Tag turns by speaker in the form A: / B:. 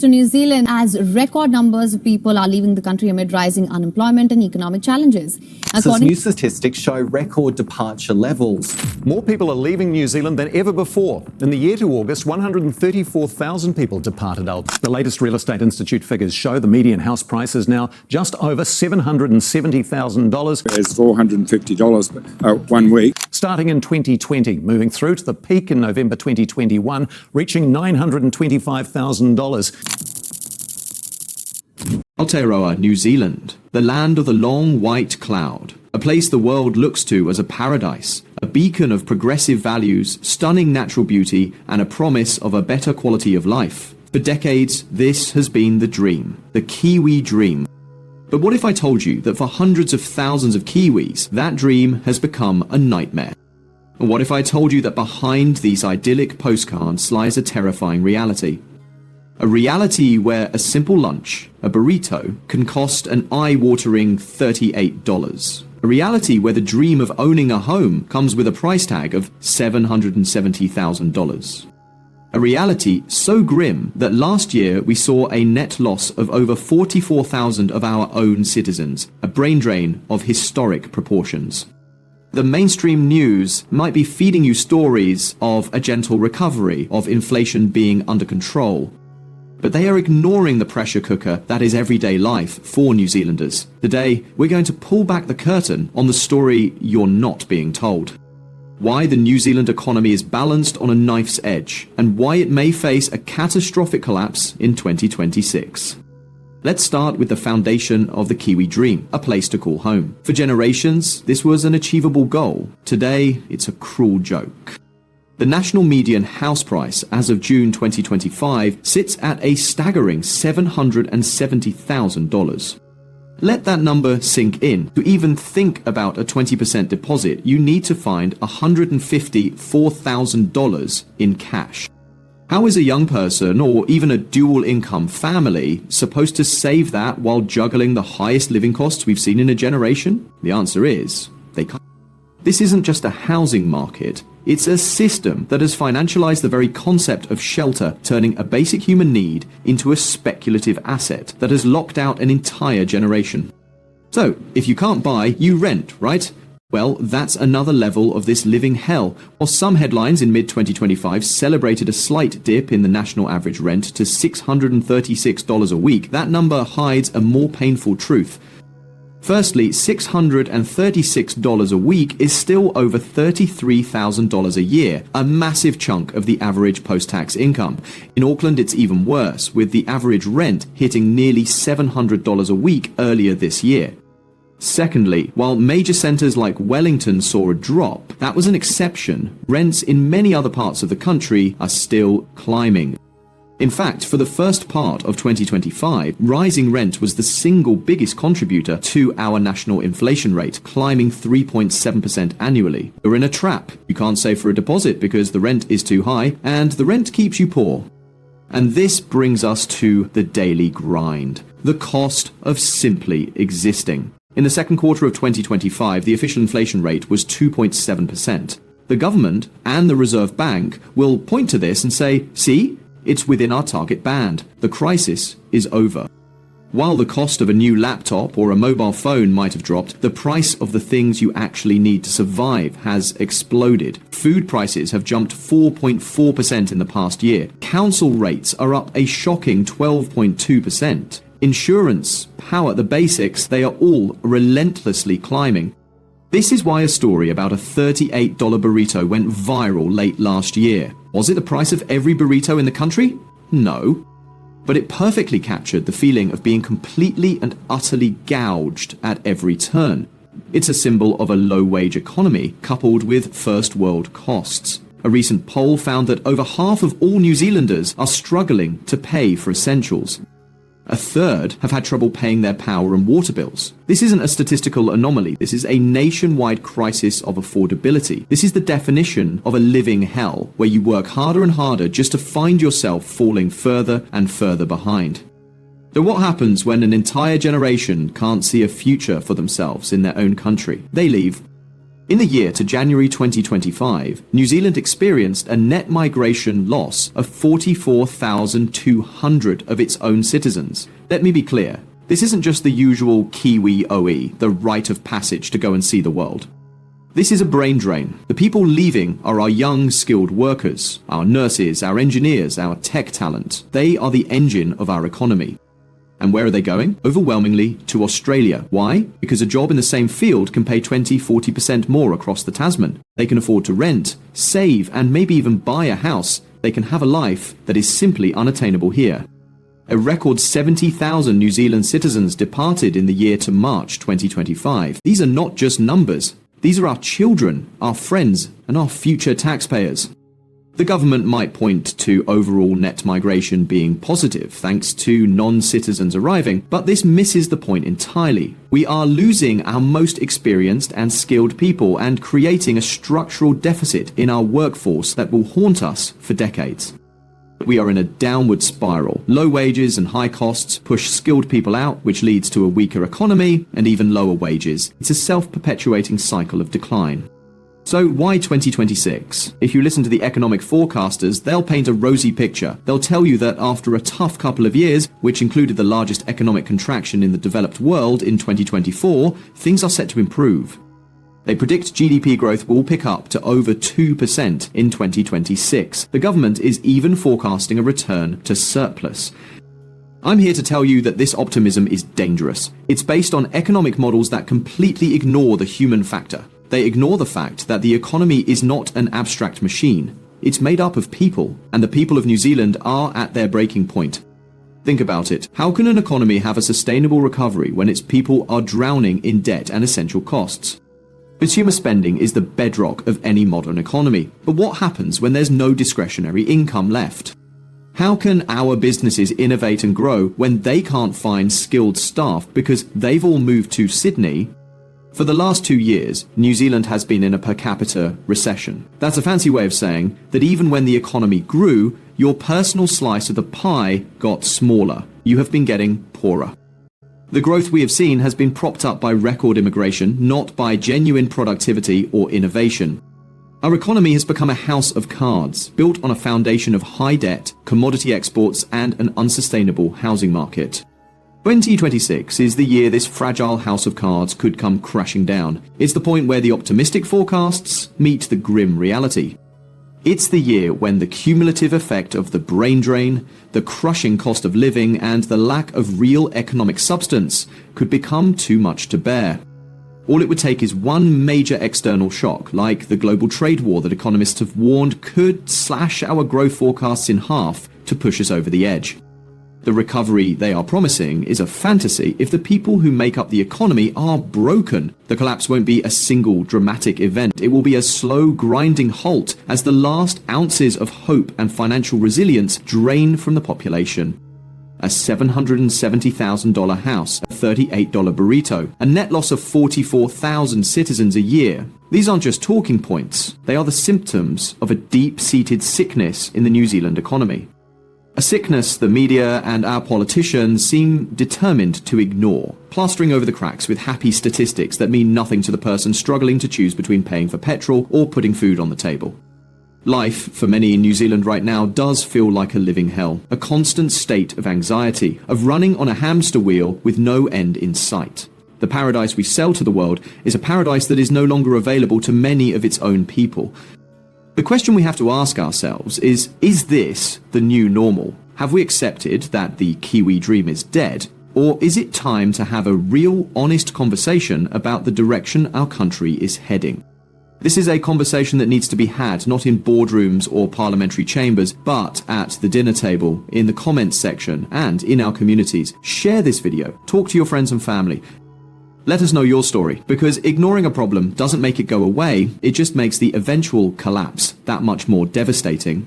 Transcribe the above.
A: To New Zealand, as record numbers of people are leaving the country amid rising unemployment and economic challenges.
B: New statistics show record departure levels.
C: More people are leaving New Zealand than ever before. In the year to August, 134,000 people departed out. The latest Real Estate Institute figures show the median house price is now just over $770,000.
D: It's $450 1 week.
C: Starting in 2020, moving through to the peak in November 2021, reaching $925,000.
E: Aotearoa, New Zealand, the land of the long white cloud, a place the world looks to as a paradise, a beacon of progressive values, stunning natural beauty, and a promise of a better quality of life. For decades, this has been the dream, the Kiwi dream. But what if I told you that for hundreds of thousands of Kiwis, that dream has become a nightmare? And what if I told you that behind these idyllic postcards lies a terrifying reality? A reality where a simple lunch, a burrito, can cost an eye-watering $38. A reality where the dream of owning a home comes with a price tag of $770,000. A reality so grim that last year we saw a net loss of over 44,000 of our own citizens, a brain drain of historic proportions. The mainstream news might be feeding you stories of a gentle recovery, of inflation being under control, but they are ignoring the pressure cooker that is everyday life for New Zealanders. Today, we're going to pull back the curtain on the story you're not being told. Why the New Zealand economy is balanced on a knife's edge, and why it may face a catastrophic collapse in 2026. Let's start with the foundation of the Kiwi dream, a place to call home. For generations, this was an achievable goal. Today, it's a cruel joke. The national median house price as of June 2025 sits at a staggering $770,000. Let that number sink in. To even think about a 20% deposit, you need to find $154,000 in cash. How is a young person or even a dual income family supposed to save that while juggling the highest living costs we've seen in a generation? The answer is they can't. This isn't just a housing market. It's a system that has financialized the very concept of shelter, turning a basic human need into a speculative asset that has locked out an entire generation. So, if you can't buy, you rent, right? Well, that's another level of this living hell. While some headlines in mid-2025 celebrated a slight dip in the national average rent to $636 a week, that number hides a more painful truth. Firstly, $636 a week is still over $33,000 a year, a massive chunk of the average post-tax income. In Auckland, it's even worse, with the average rent hitting nearly $700 a week earlier this year. Secondly, while major centres like Wellington saw a drop, that was an exception. Rents in many other parts of the country are still climbing. In fact, for the first part of 2025, rising rent was the single biggest contributor to our national inflation rate, climbing 3.7% annually. You're in a trap. You can't save for a deposit because the rent is too high, and the rent keeps you poor. And this brings us to the daily grind, the cost of simply existing. In the second quarter of 2025, the official inflation rate was 2.7%. The government and the Reserve Bank will point to this and say, see, it's within our target band. The crisis is over. While the cost of a new laptop or a mobile phone might have dropped, the price of the things you actually need to survive has exploded. Food prices have jumped 4.4% in the past year. Council rates are up a shocking 12.2%. Insurance, power, the basics, they are all relentlessly climbing. This is why a story about a $38 burrito went viral late last year. Was it the price of every burrito in the country? No. But it perfectly captured the feeling of being completely and utterly gouged at every turn. It's a symbol of a low-wage economy coupled with first-world costs. A recent poll found that over half of all New Zealanders are struggling to pay for essentials. A third have had trouble paying their power and water bills. This isn't a statistical anomaly. This is a nationwide crisis of affordability. This is the definition of a living hell, where you work harder and harder just to find yourself falling further and further behind. So what happens when an entire generation can't see a future for themselves in their own country? They leave. In the year to January 2025, New Zealand experienced a net migration loss of 44,200 of its own citizens. Let me be clear, this isn't just the usual Kiwi OE, the rite of passage to go and see the world. This is a brain drain. The people leaving are our young, skilled workers, our nurses, our engineers, our tech talent. They are the engine of our economy. And where are they going? Overwhelmingly to Australia. Why? Because a job in the same field can pay 20-40% more across the Tasman. They can afford to rent, save, and maybe even buy a house. They can have a life that is simply unattainable here. A record 70,000 New Zealand citizens departed in the year to March 2025. These are not just numbers. These are our children, our friends, and our future taxpayers. The government might point to overall net migration being positive thanks to non-citizens arriving, but this misses the point entirely. We are losing our most experienced and skilled people and creating a structural deficit in our workforce that will haunt us for decades. We are in a downward spiral. Low wages and high costs push skilled people out, which leads to a weaker economy and even lower wages. It's a self-perpetuating cycle of decline. So why 2026? If you listen to the economic forecasters, they'll paint a rosy picture. They'll tell you that after a tough couple of years, which included the largest economic contraction in the developed world in 2024, things are set to improve. They predict GDP growth will pick up to over 2% in 2026. The government is even forecasting a return to surplus. I'm here to tell you that this optimism is dangerous. It's based on economic models that completely ignore the human factor. They ignore the fact that the economy is not an abstract machine. It's made up of people, and the people of New Zealand are at their breaking point. Think about it. How can an economy have a sustainable recovery when its people are drowning in debt and essential costs? Consumer spending is the bedrock of any modern economy. But what happens when there's no discretionary income left? How can our businesses innovate and grow when they can't find skilled staff because they've all moved to Sydney? For the last 2 years, New Zealand has been in a per capita recession. That's a fancy way of saying that even when the economy grew, your personal slice of the pie got smaller. You have been getting poorer. The growth we have seen has been propped up by record immigration, not by genuine productivity or innovation. Our economy has become a house of cards, built on a foundation of high debt, commodity exports, and an unsustainable housing market. 2026 is the year this fragile house of cards could come crashing down. It's the point where the optimistic forecasts meet the grim reality. It's the year when the cumulative effect of the brain drain, the crushing cost of living, and the lack of real economic substance could become too much to bear. All it would take is one major external shock, like the global trade war that economists have warned could slash our growth forecasts in half to push us over the edge. The recovery they are promising is a fantasy if the people who make up the economy are broken. The collapse won't be a single dramatic event. It will be a slow, grinding halt as the last ounces of hope and financial resilience drain from the population. A $770,000 house, a $38 burrito, a net loss of 44,000 citizens a year. These aren't just talking points. They are the symptoms of a deep-seated sickness in the New Zealand economy. A sickness the media and our politicians seem determined to ignore, plastering over the cracks with happy statistics that mean nothing to the person struggling to choose between paying for petrol or putting food on the table. Life, for many in New Zealand right now, does feel like a living hell, a constant state of anxiety, of running on a hamster wheel with no end in sight. The paradise we sell to the world is a paradise that is no longer available to many of its own people. The question we have to ask ourselves is this the new normal? Have we accepted that the Kiwi dream is dead? Or is it time to have a real, honest conversation about the direction our country is heading? This is a conversation that needs to be had not in boardrooms or parliamentary chambers, but at the dinner table, in the comments section, and in our communities. Share this video. Talk to your friends and family. Let us know your story, because ignoring a problem doesn't make it go away, it just makes the eventual collapse that much more devastating.